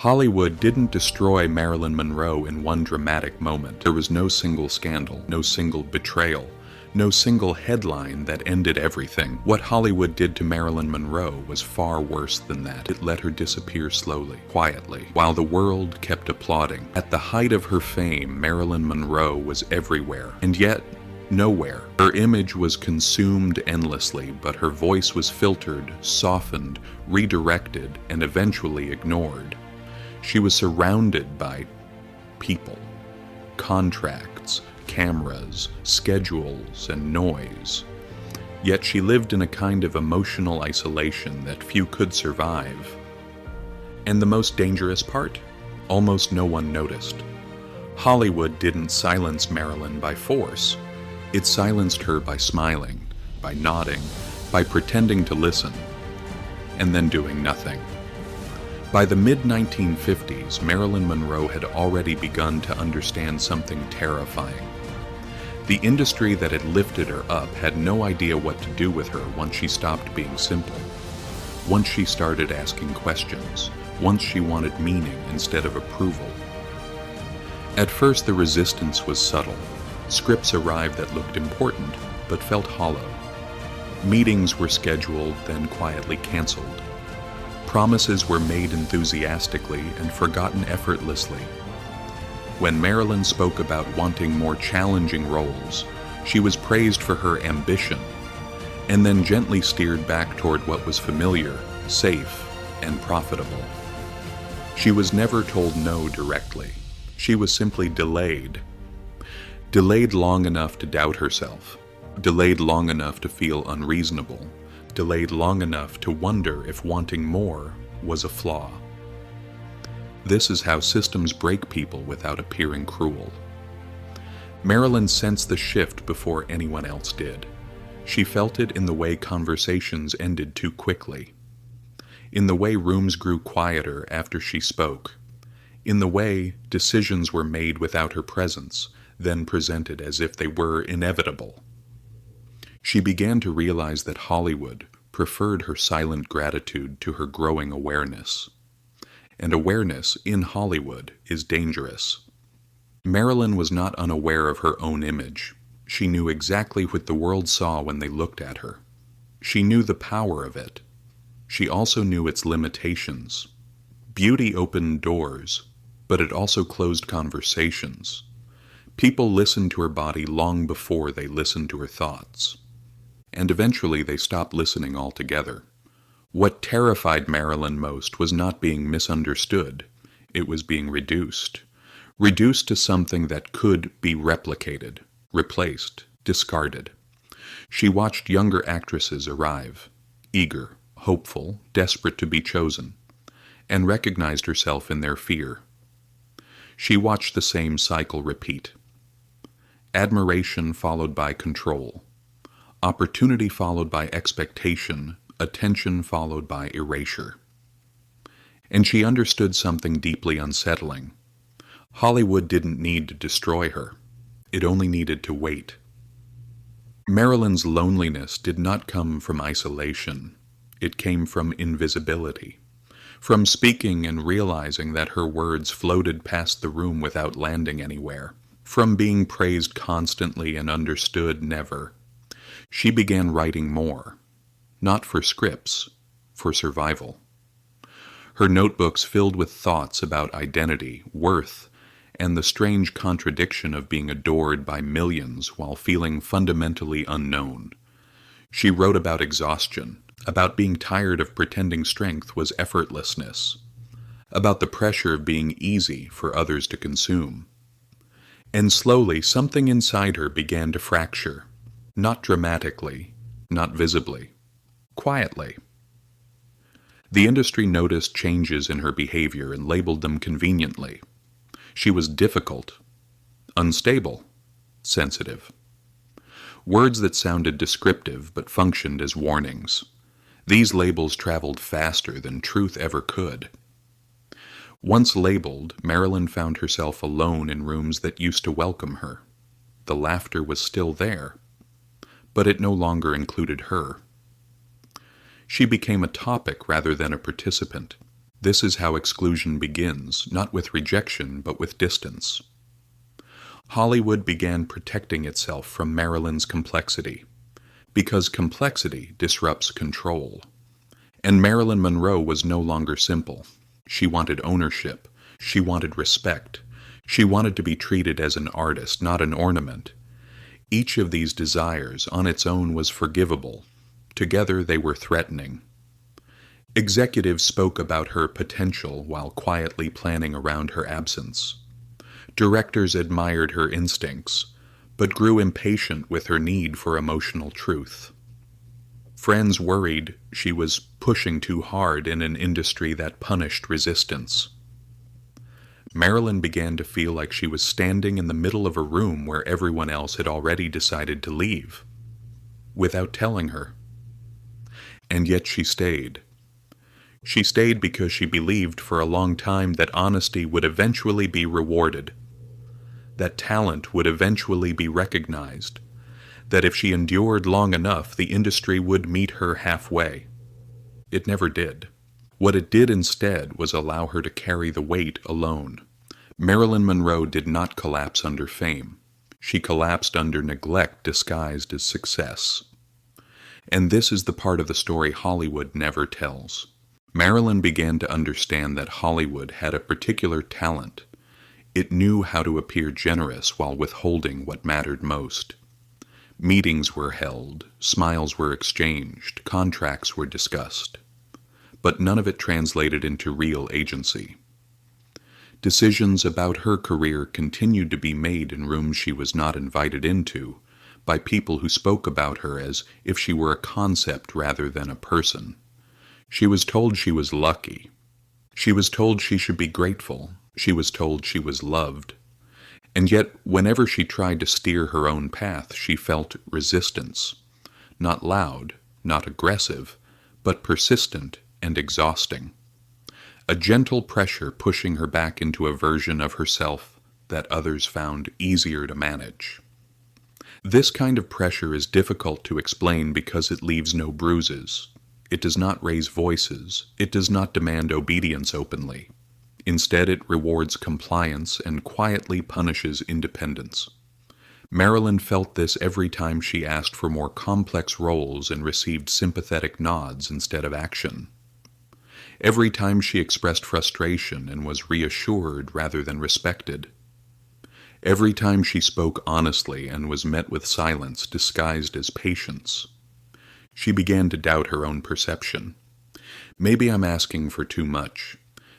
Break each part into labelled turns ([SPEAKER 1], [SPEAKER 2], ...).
[SPEAKER 1] Hollywood didn't destroy Marilyn Monroe in one dramatic moment. There was no single scandal, no single betrayal, no single headline that ended everything. What Hollywood did to Marilyn Monroe was far worse than that. It let her disappear slowly, quietly, while the world kept applauding. At the height of her fame, Marilyn Monroe was everywhere, and yet nowhere. Her image was consumed endlessly, but her voice was filtered, softened, redirected, and eventually ignored. She was surrounded by people, contracts, cameras, schedules, and noise. Yet she lived in a kind of emotional isolation that few could survive. And the most dangerous part? Almost no one noticed. Hollywood didn't silence Marilyn by force. It silenced her by smiling, by nodding, by pretending to listen, and then doing nothing. By the mid-1950s, Marilyn Monroe had already begun to understand something terrifying. The industry that had lifted her up had no idea what to do with her once she stopped being simple, once she started asking questions, once she wanted meaning instead of approval. At first, the resistance was subtle. Scripts arrived that looked important, but felt hollow. Meetings were scheduled, then quietly canceled. Promises were made enthusiastically and forgotten effortlessly. When Marilyn spoke about wanting more challenging roles, she was praised for her ambition, and then gently steered back toward what was familiar, safe, and profitable. She was never told no directly. She was simply delayed. Delayed long enough to doubt herself. Delayed long enough to feel unreasonable. Delayed long enough to wonder if wanting more was a flaw. This is how systems break people without appearing cruel. Marilyn sensed the shift before anyone else did. She felt it in the way conversations ended too quickly, in the way rooms grew quieter after she spoke, in the way decisions were made without her presence, then presented as if they were inevitable. She began to realize that Hollywood preferred her silent gratitude to her growing awareness. And awareness in Hollywood is dangerous. Marilyn was not unaware of her own image. She knew exactly what the world saw when they looked at her. She knew the power of it. She also knew its limitations. Beauty opened doors, but it also closed conversations. People listened to her body long before they listened to her thoughts. And eventually they stopped listening altogether. What terrified Marilyn most was not being misunderstood. It was being reduced. Reduced to something that could be replicated, replaced, discarded. She watched younger actresses arrive, eager, hopeful, desperate to be chosen, and recognized herself in their fear. She watched the same cycle repeat. Admiration followed by control. Opportunity followed by expectation, attention followed by erasure. And she understood something deeply unsettling. Hollywood didn't need to destroy her. It only needed to wait. Marilyn's loneliness did not come from isolation. It came from invisibility. From speaking and realizing that her words floated past the room without landing anywhere. From being praised constantly and understood never. She began writing more, not for scripts, for survival. Her notebooks filled with thoughts about identity, worth, and the strange contradiction of being adored by millions while feeling fundamentally unknown. She wrote about exhaustion, about being tired of pretending strength was effortlessness, about the pressure of being easy for others to consume. And slowly something inside her began to fracture. Not dramatically, not visibly, quietly. The industry noticed changes in her behavior and labeled them conveniently. She was difficult, unstable, sensitive. Words that sounded descriptive but functioned as warnings. These labels traveled faster than truth ever could. Once labeled, Marilyn found herself alone in rooms that used to welcome her. The laughter was still there, but it no longer included her. She became a topic rather than a participant. This is how exclusion begins, not with rejection, but with distance. Hollywood began protecting itself from Marilyn's complexity, because complexity disrupts control. And Marilyn Monroe was no longer simple. She wanted ownership. She wanted respect. She wanted to be treated as an artist, not an ornament. Each of these desires on its own was forgivable. Together they were threatening. Executives spoke about her potential while quietly planning around her absence. Directors admired her instincts, but grew impatient with her need for emotional truth. Friends worried she was pushing too hard in an industry that punished resistance. Marilyn began to feel like she was standing in the middle of a room where everyone else had already decided to leave, without telling her. And yet she stayed. She stayed because she believed for a long time that honesty would eventually be rewarded, that talent would eventually be recognized, that if she endured long enough, the industry would meet her halfway. It never did. What it did instead was allow her to carry the weight alone. Marilyn Monroe did not collapse under fame. She collapsed under neglect disguised as success. And this is the part of the story Hollywood never tells. Marilyn began to understand that Hollywood had a particular talent. It knew how to appear generous while withholding what mattered most. Meetings were held, smiles were exchanged, contracts were discussed. But none of it translated into real agency. Decisions about her career continued to be made in rooms she was not invited into, by people who spoke about her as if she were a concept rather than a person. She was told she was lucky. She was told she should be grateful. She was told she was loved. And yet, whenever she tried to steer her own path, she felt resistance. Not loud, not aggressive, but persistent and exhausting. A gentle pressure pushing her back into a version of herself that others found easier to manage. This kind of pressure is difficult to explain because it leaves no bruises. It does not raise voices. It does not demand obedience openly. Instead, it rewards compliance and quietly punishes independence. Marilyn felt this every time she asked for more complex roles and received sympathetic nods instead of action. Every time she expressed frustration and was reassured rather than respected. Every time she spoke honestly and was met with silence disguised as patience. She began to doubt her own perception. Maybe I'm asking for too much.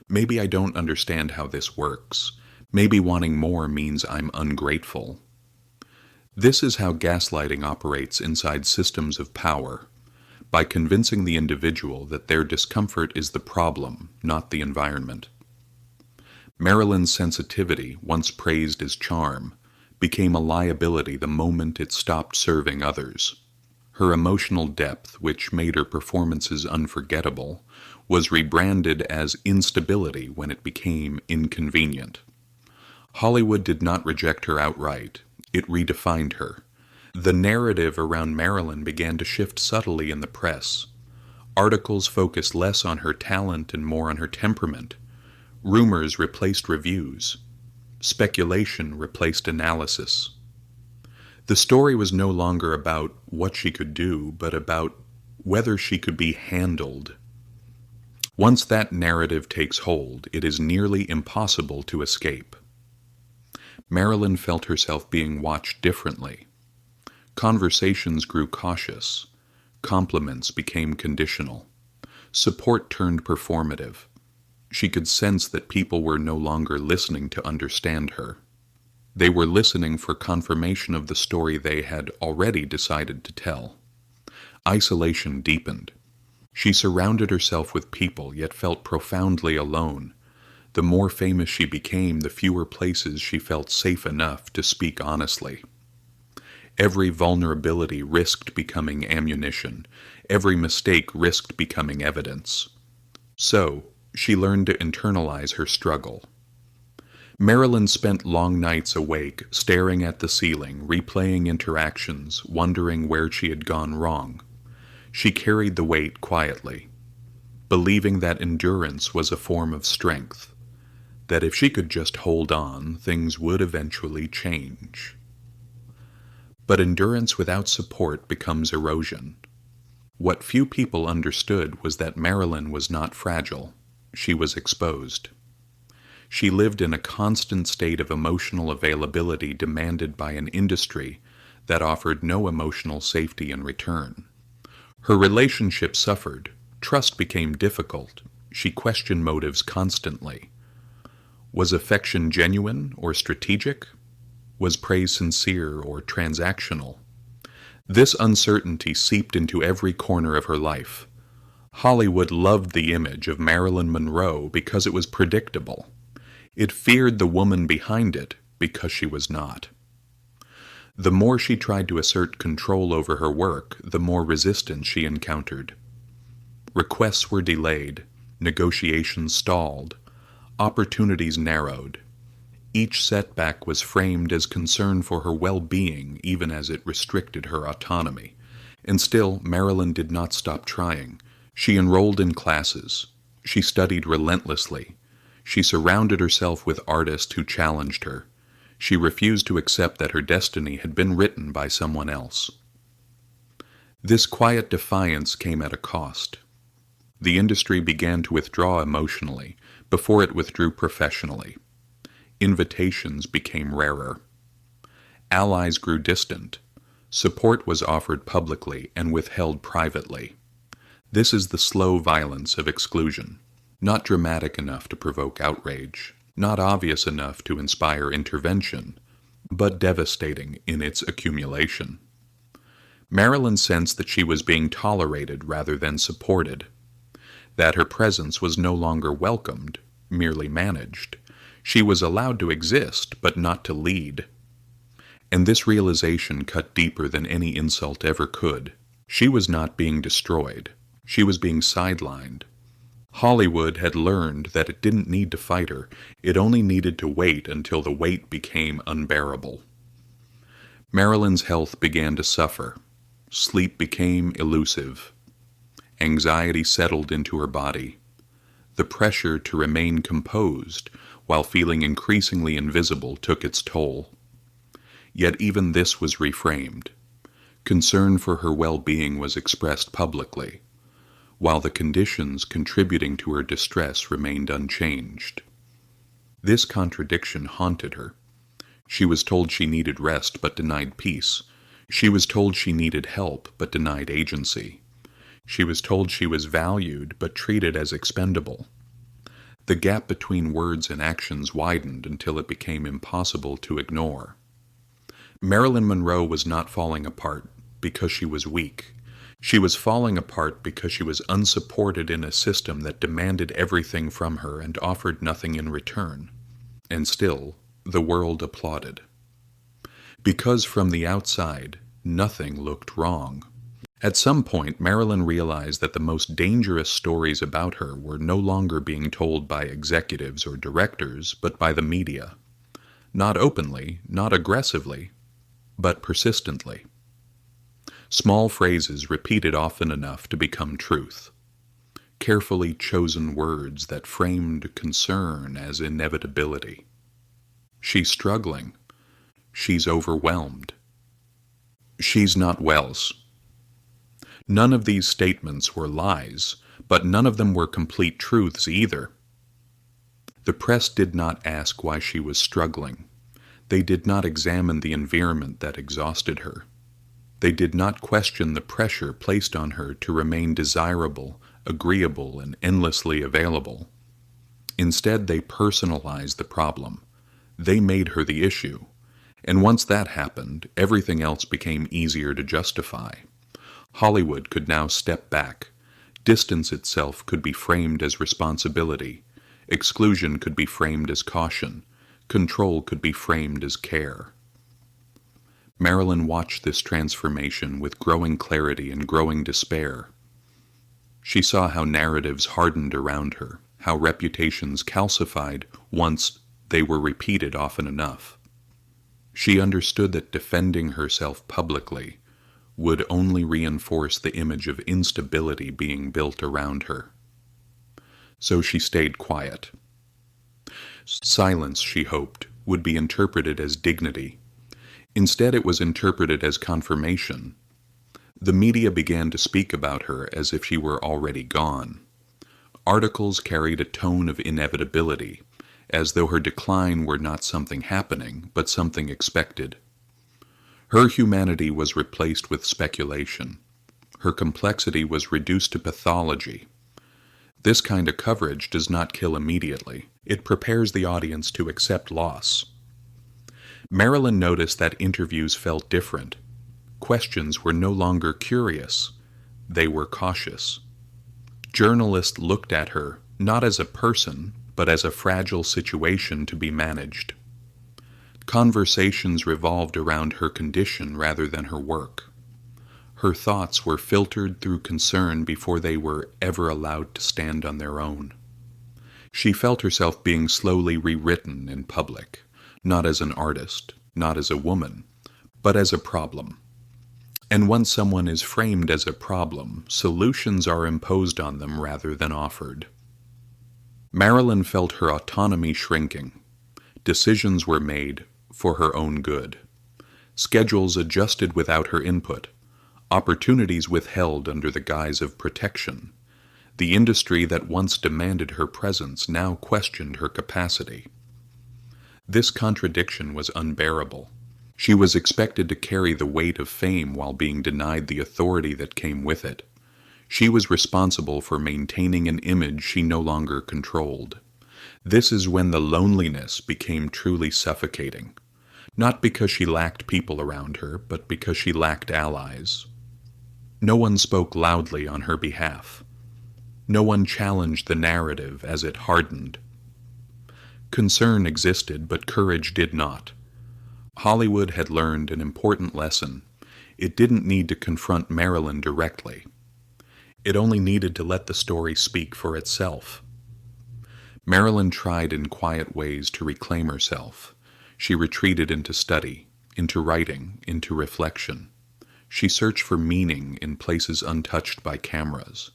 [SPEAKER 1] Maybe I don't understand how this works. Maybe wanting more means I'm ungrateful. This is how gaslighting operates inside systems of power, by convincing the individual that their discomfort is the problem, not the environment. Marilyn's sensitivity, once praised as charm, became a liability the moment it stopped serving others. Her emotional depth, which made her performances unforgettable, was rebranded as instability when it became inconvenient. Hollywood did not reject her outright. It redefined her. The narrative around Marilyn began to shift subtly in the press. Articles focused less on her talent and more on her temperament. Rumors replaced reviews. Speculation replaced analysis. The story was no longer about what she could do, but about whether she could be handled. Once that narrative takes hold, it is nearly impossible to escape. Marilyn felt herself being watched differently. Conversations grew cautious. Compliments became conditional. Support turned performative. She could sense that people were no longer listening to understand her. They were listening for confirmation of the story they had already decided to tell. Isolation deepened. She surrounded herself with people, yet felt profoundly alone. The more famous she became, the fewer places she felt safe enough to speak honestly. Every vulnerability risked becoming ammunition. Every mistake risked becoming evidence. So, she learned to internalize her struggle. Marilyn spent long nights awake, staring at the ceiling, replaying interactions, wondering where she had gone wrong. She carried the weight quietly. believing that endurance was a form of strength, that if she could just hold on, things would eventually change. But endurance without support becomes erosion. What few people understood was that Marilyn was not fragile. She was exposed. She lived in a constant state of emotional availability demanded by an industry that offered no emotional safety in return. Her relationship suffered. Trust became difficult. She questioned motives constantly. Was affection genuine or strategic? Was praise sincere or transactional? This uncertainty seeped into every corner of her life. Hollywood loved the image of Marilyn Monroe because it was predictable. It feared the woman behind it because she was not. The more she tried to assert control over her work, the more resistance she encountered. Requests were delayed, negotiations stalled, opportunities narrowed. Each setback was framed as concern for her well-being, even as it restricted her autonomy. And still, Marilyn did not stop trying. She enrolled in classes. She studied relentlessly. She surrounded herself with artists who challenged her. She refused to accept that her destiny had been written by someone else. This quiet defiance came at a cost. The industry began to withdraw emotionally before it withdrew professionally. Invitations became rarer. Allies grew distant. Support was offered publicly and withheld privately. This is the slow violence of exclusion, not dramatic enough to provoke outrage, not obvious enough to inspire intervention, but devastating in its accumulation. Marilyn sensed that she was being tolerated rather than supported, that her presence was no longer welcomed, merely managed. She was allowed to exist, but not to lead. And this realization cut deeper than any insult ever could. She was not being destroyed. She was being sidelined. Hollywood had learned that it didn't need to fight her. It only needed to wait until the wait became unbearable. Marilyn's health began to suffer. Sleep became elusive. Anxiety settled into her body. The pressure to remain composed while feeling increasingly invisible took its toll. Yet even this was reframed. Concern for her well-being was expressed publicly, while the conditions contributing to her distress remained unchanged. This contradiction haunted her. She was told she needed rest but denied peace. She was told she needed help but denied agency. She was told she was valued but treated as expendable. The gap between words and actions widened until it became impossible to ignore. Marilyn Monroe was not falling apart because she was weak. She was falling apart because she was unsupported in a system that demanded everything from her and offered nothing in return. And still, the world applauded. Because from the outside, nothing looked wrong. At some point, Marilyn realized that the most dangerous stories about her were no longer being told by executives or directors, but by the media. Not openly, not aggressively, but persistently. Small phrases repeated often enough to become truth. Carefully chosen words that framed concern as inevitability. She's struggling. She's overwhelmed. She's not Wells. None of these statements were lies, but none of them were complete truths either. The press did not ask why she was struggling. They did not examine the environment that exhausted her. They did not question the pressure placed on her to remain desirable, agreeable, and endlessly available. Instead, they personalized the problem. They made her the issue. And once that happened, everything else became easier to justify. Hollywood could now step back. Distance itself could be framed as responsibility. Exclusion could be framed as caution. Control could be framed as care. Marilyn watched this transformation with growing clarity and growing despair. She saw how narratives hardened around her, how reputations calcified once they were repeated often enough. She understood that defending herself publicly would only reinforce the image of instability being built around her. so she stayed quiet. Silence, she hoped, would be interpreted as dignity. Instead, it was interpreted as confirmation. The media began to speak about her as if she were already gone. Articles carried a tone of inevitability, as though her decline were not something happening, but something expected. Her humanity was replaced with speculation. Her complexity was reduced to pathology. This kind of coverage does not kill immediately. It prepares the audience to accept loss. Marilyn noticed that interviews felt different. Questions were no longer curious. They were cautious. Journalists looked at her not as a person, but as a fragile situation to be managed. Conversations revolved around her condition rather than her work. Her thoughts were filtered through concern before they were ever allowed to stand on their own. She felt herself being slowly rewritten in public, not as an artist, not as a woman, but as a problem. And once someone is framed as a problem, solutions are imposed on them rather than offered. Marilyn felt her autonomy shrinking. Decisions were made for her own good. Schedules adjusted without her input. Opportunities withheld under the guise of protection. The industry that once demanded her presence now questioned her capacity. This contradiction was unbearable. She was expected to carry the weight of fame while being denied the authority that came with it. She was responsible for maintaining an image she no longer controlled. This is when the loneliness became truly suffocating. Not because she lacked people around her, but because she lacked allies. No one spoke loudly on her behalf. No one challenged the narrative as it hardened. Concern existed, but courage did not. Hollywood had learned an important lesson. It didn't need to confront Marilyn directly. It only needed to let the story speak for itself. Marilyn tried in quiet ways to reclaim herself. She retreated into study, into writing, into reflection. She searched for meaning in places untouched by cameras.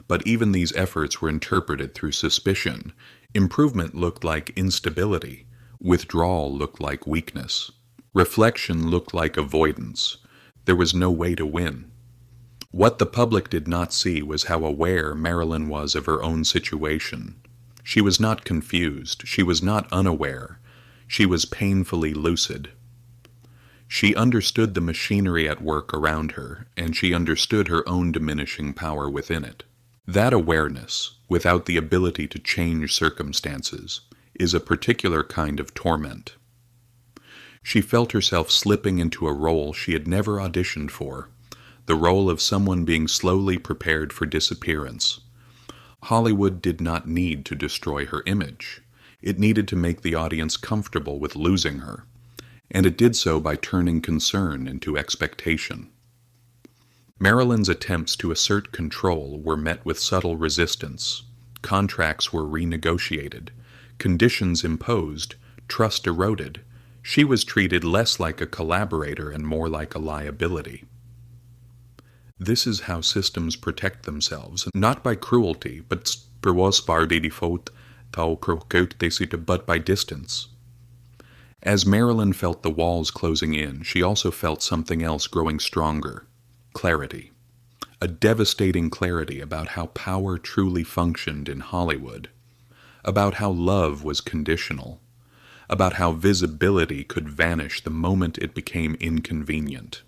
[SPEAKER 1] But even these efforts were interpreted through suspicion. Improvement looked like instability. Withdrawal looked like weakness. Reflection looked like avoidance. There was no way to win. What the public did not see was how aware Marilyn was of her own situation. She was not confused. She was not unaware. She was painfully lucid. She understood the machinery at work around her, and she understood her own diminishing power within it. That awareness, without the ability to change circumstances, is a particular kind of torment. She felt herself slipping into a role she had never auditioned for, the role of someone being slowly prepared for disappearance. Hollywood did not need to destroy her image. It needed to make the audience comfortable with losing her, and it did so by turning concern into expectation. Marilyn's attempts to assert control were met with subtle resistance. Contracts were renegotiated, conditions imposed, trust eroded. She was treated less like a collaborator and more like a liability. This is how systems protect themselves, not by cruelty, but by distance. As Marilyn felt the walls closing in, she also felt something else growing stronger. Clarity. A devastating clarity about how power truly functioned in Hollywood. About how love was conditional. About how visibility could vanish the moment it became inconvenient.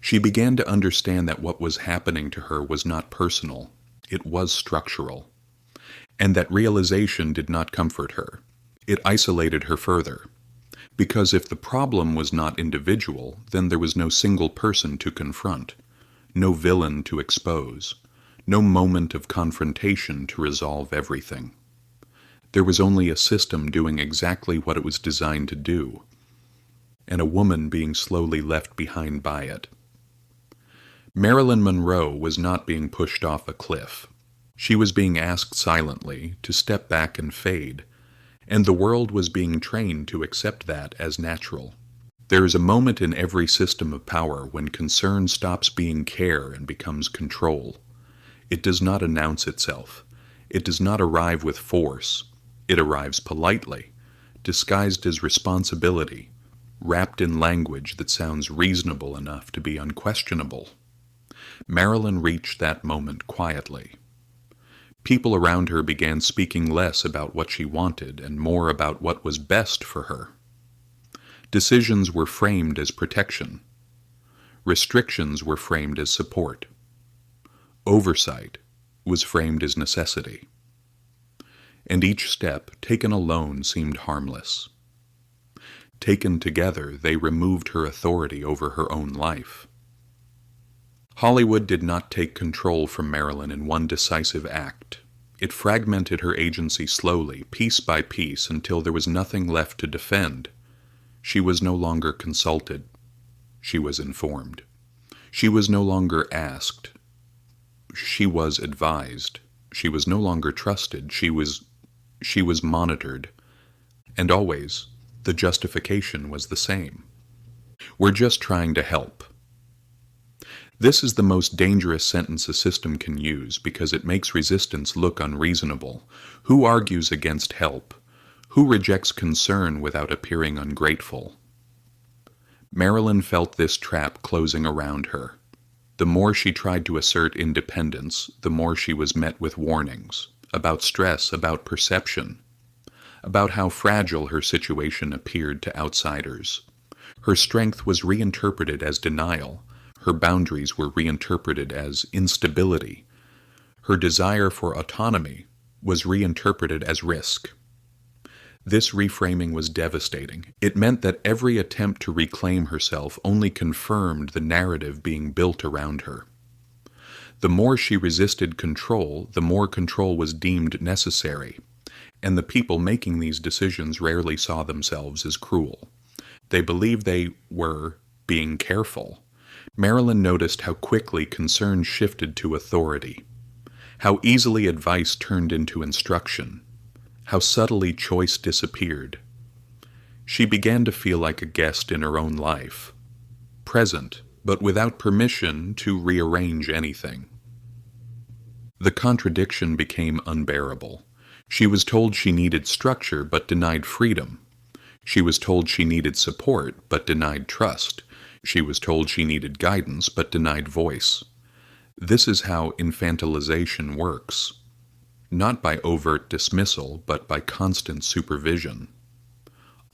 [SPEAKER 1] She began to understand that what was happening to her was not personal. It was structural. And that realization did not comfort her. It isolated her further. Because if the problem was not individual, then there was no single person to confront. No villain to expose, no moment of confrontation to resolve everything. There was only a system doing exactly what it was designed to do, and a woman being slowly left behind by it. Marilyn Monroe was not being pushed off a cliff. She was being asked silently to step back and fade, and the world was being trained to accept that as natural. There is a moment in every system of power when concern stops being care and becomes control. It does not announce itself. It does not arrive with force. It arrives politely, disguised as responsibility, wrapped in language that sounds reasonable enough to be unquestionable. Marilyn reached that moment quietly. People around her began speaking less about what she wanted and more about what was best for her. Decisions were framed as protection. Restrictions were framed as support. Oversight was framed as necessity. And each step, taken alone, seemed harmless. Taken together, they removed her authority over her own life. Hollywood did not take control from Marilyn in one decisive act. It fragmented her agency slowly, piece by piece, until there was nothing left to defend. She was no longer consulted. She was informed. She was no longer asked. She was advised. She was no longer trusted. She was monitored. And always, the justification was the same. We're just trying to help. This is the most dangerous sentence a system can use because it makes resistance look unreasonable. Who argues against help? Who rejects concern without appearing ungrateful? Marilyn felt this trap closing around her. The more she tried to assert independence, the more she was met with warnings about stress, about perception, about how fragile her situation appeared to outsiders. Her strength was reinterpreted as denial. Her boundaries were reinterpreted as instability. Her desire for autonomy was reinterpreted as risk. This reframing was devastating. It meant that every attempt to reclaim herself only confirmed the narrative being built around her. The more she resisted control, the more control was deemed necessary, and the people making these decisions rarely saw themselves as cruel. They believed they were being careful. Marilyn noticed how quickly concern shifted to authority, how easily advice turned into instruction, how subtly choice disappeared. She began to feel like a guest in her own life, present, but without permission to rearrange anything. The contradiction became unbearable. She was told she needed structure but denied freedom. She was told she needed support but denied trust. She was told she needed guidance but denied voice. This is how infantilization works. Not by overt dismissal, but by constant supervision.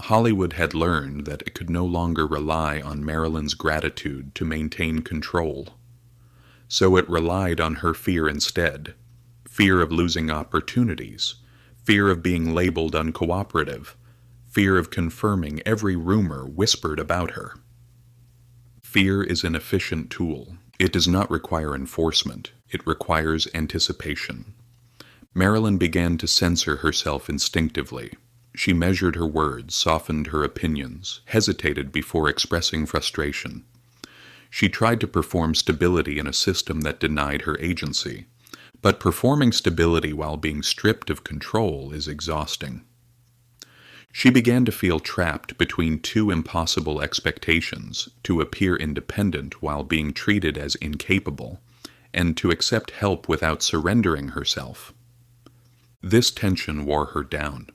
[SPEAKER 1] Hollywood had learned that it could no longer rely on Marilyn's gratitude to maintain control. So it relied on her fear instead. Fear of losing opportunities. Fear of being labeled uncooperative. Fear of confirming every rumor whispered about her. Fear is an efficient tool. It does not require enforcement. It requires anticipation. Marilyn began to censor herself instinctively. She measured her words, softened her opinions, hesitated before expressing frustration. She tried to perform stability in a system that denied her agency. But performing stability while being stripped of control is exhausting. She began to feel trapped between two impossible expectations: to appear independent while being treated as incapable, and to accept help without surrendering herself. This tension wore her down,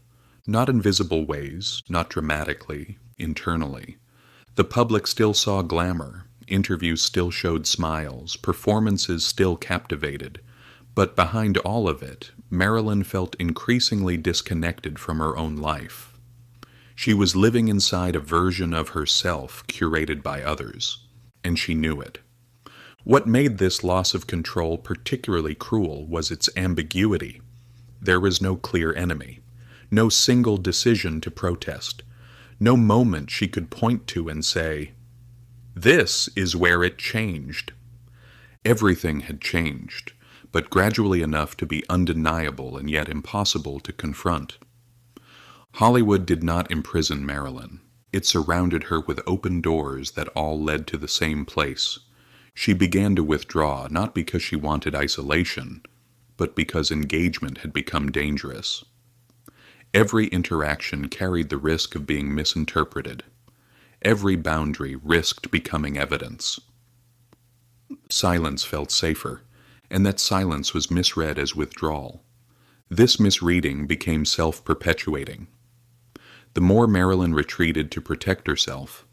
[SPEAKER 1] not in visible ways, not dramatically, internally. The public still saw glamour, interviews still showed smiles, performances still captivated, but behind all of it, Marilyn felt increasingly disconnected from her own life. She was living inside a version of herself curated by others, and she knew it. What made this loss of control particularly cruel was its ambiguity. There was no clear enemy, no single decision to protest, no moment she could point to and say, "This is where it changed." Everything had changed, but gradually enough to be undeniable and yet impossible to confront. Hollywood did not imprison Marilyn. It surrounded her with open doors that all led to the same place. She began to withdraw, not because she wanted isolation, but because engagement had become dangerous. Every interaction carried the risk of being misinterpreted. Every boundary risked becoming evidence. Silence felt safer, and that silence was misread as withdrawal. This misreading became self-perpetuating. The more Marilyn retreated to protect herself,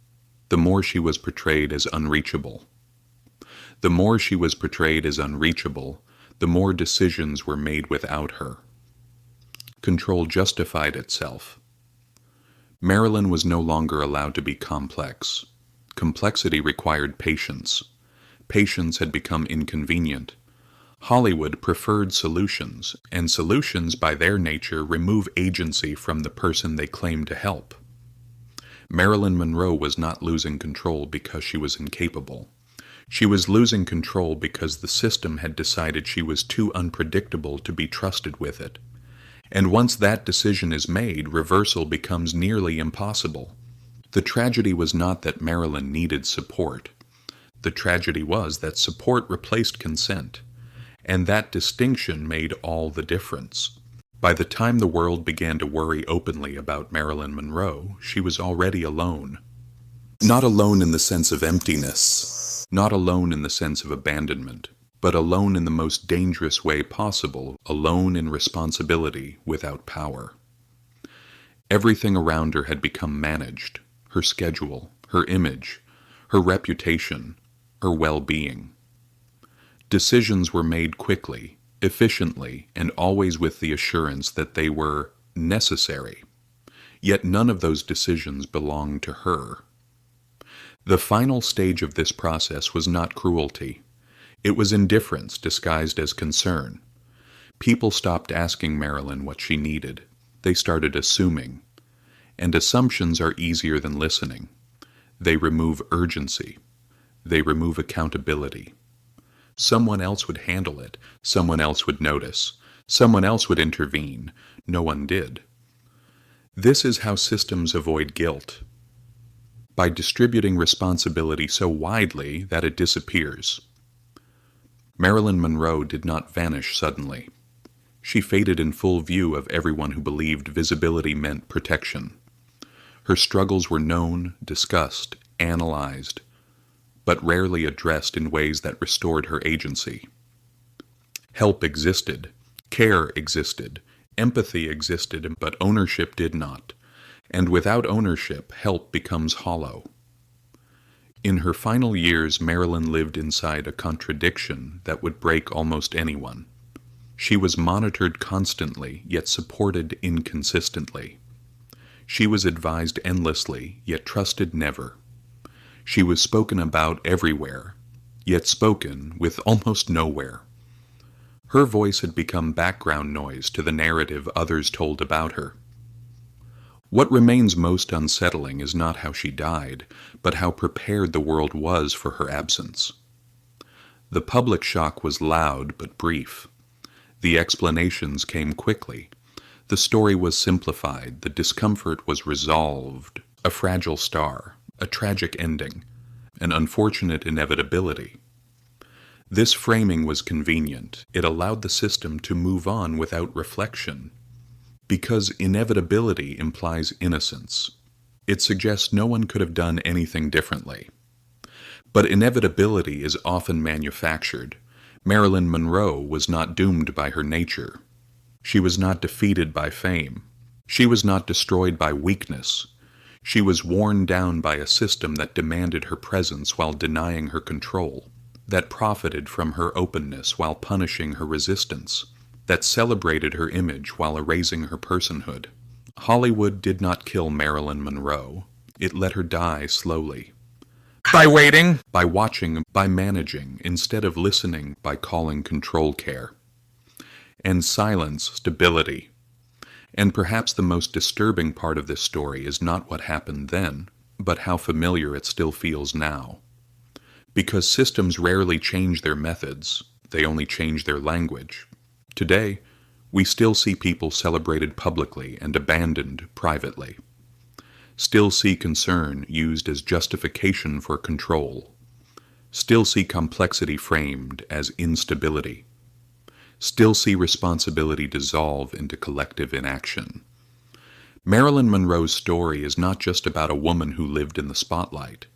[SPEAKER 1] the more she was portrayed as unreachable. The more she was portrayed as unreachable, the more decisions were made without her. Control justified itself. Marilyn was no longer allowed to be complex. Complexity required patience. Patience had become inconvenient. Hollywood preferred solutions, and solutions by their nature remove agency from the person they claim to help. Marilyn Monroe was not losing control because she was incapable. She was losing control because the system had decided she was too unpredictable to be trusted with it. And once that decision is made, reversal becomes nearly impossible. The tragedy was not that Marilyn needed support. The tragedy was that support replaced consent, and that distinction made all the difference. By the time the world began to worry openly about Marilyn Monroe, she was already alone. Not alone in the sense of emptiness, not alone in the sense of abandonment, but alone in the most dangerous way possible, alone in responsibility without power. Everything around her had become managed: her schedule, her image, her reputation, her well-being. Decisions were made quickly, efficiently, and always with the assurance that they were necessary. Yet none of those decisions belonged to her. The final stage of this process was not cruelty. It was indifference disguised as concern. People stopped asking Marilyn what she needed. They started assuming. And assumptions are easier than listening. They remove urgency. They remove accountability. Someone else would handle it. Someone else would notice. Someone else would intervene. No one did. This is how systems avoid guilt. By distributing responsibility so widely that it disappears. Marilyn Monroe did not vanish suddenly. She faded in full view of everyone who believed visibility meant protection. Her struggles were known, discussed, analyzed, but rarely addressed in ways that restored her agency. Help existed, care existed, empathy existed, but ownership did not. And without ownership, help becomes hollow. In her final years, Marilyn lived inside a contradiction that would break almost anyone. She was monitored constantly, yet supported inconsistently. She was advised endlessly, yet trusted never. She was spoken about everywhere, yet spoken with almost nowhere. Her voice had become background noise to the narrative others told about her. What remains most unsettling is not how she died, but how prepared the world was for her absence. The public shock was loud but brief. The explanations came quickly. The story was simplified, the discomfort was resolved, a fragile star, a tragic ending, an unfortunate inevitability. This framing was convenient. It allowed the system to move on without reflection. Because inevitability implies innocence. It suggests no one could have done anything differently. But inevitability is often manufactured. Marilyn Monroe was not doomed by her nature. She was not defeated by fame. She was not destroyed by weakness. She was worn down by a system that demanded her presence while denying her control, that profited from her openness while punishing her resistance, that celebrated her image while erasing her personhood. Hollywood did not kill Marilyn Monroe. It let her die slowly. By waiting, by watching, by managing, instead of listening, by calling control care. And silence, stability. And perhaps the most disturbing part of this story is not what happened then, but how familiar it still feels now. Because systems rarely change their methods, they only change their language. Today, we still see people celebrated publicly and abandoned privately. Still see concern used as justification for control. Still see complexity framed as instability. Still see responsibility dissolve into collective inaction. Marilyn Monroe's story is not just about a woman who lived in the spotlight.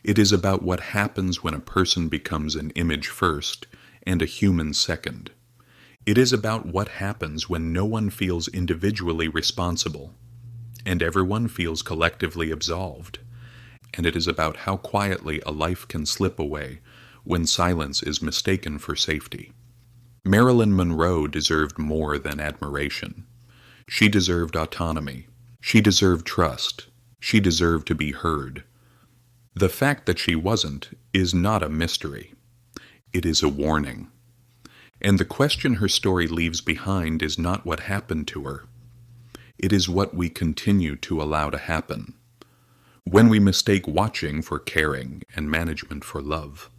[SPEAKER 1] It is about what happens when a person becomes an image first and a human second. It is about what happens when no one feels individually responsible, and everyone feels collectively absolved. And it is about how quietly a life can slip away when silence is mistaken for safety. Marilyn Monroe deserved more than admiration. She deserved autonomy. She deserved trust. She deserved to be heard. The fact that she wasn't is not a mystery. It is a warning. And the question her story leaves behind is not what happened to her. It is what we continue to allow to happen when we mistake watching for caring and management for love.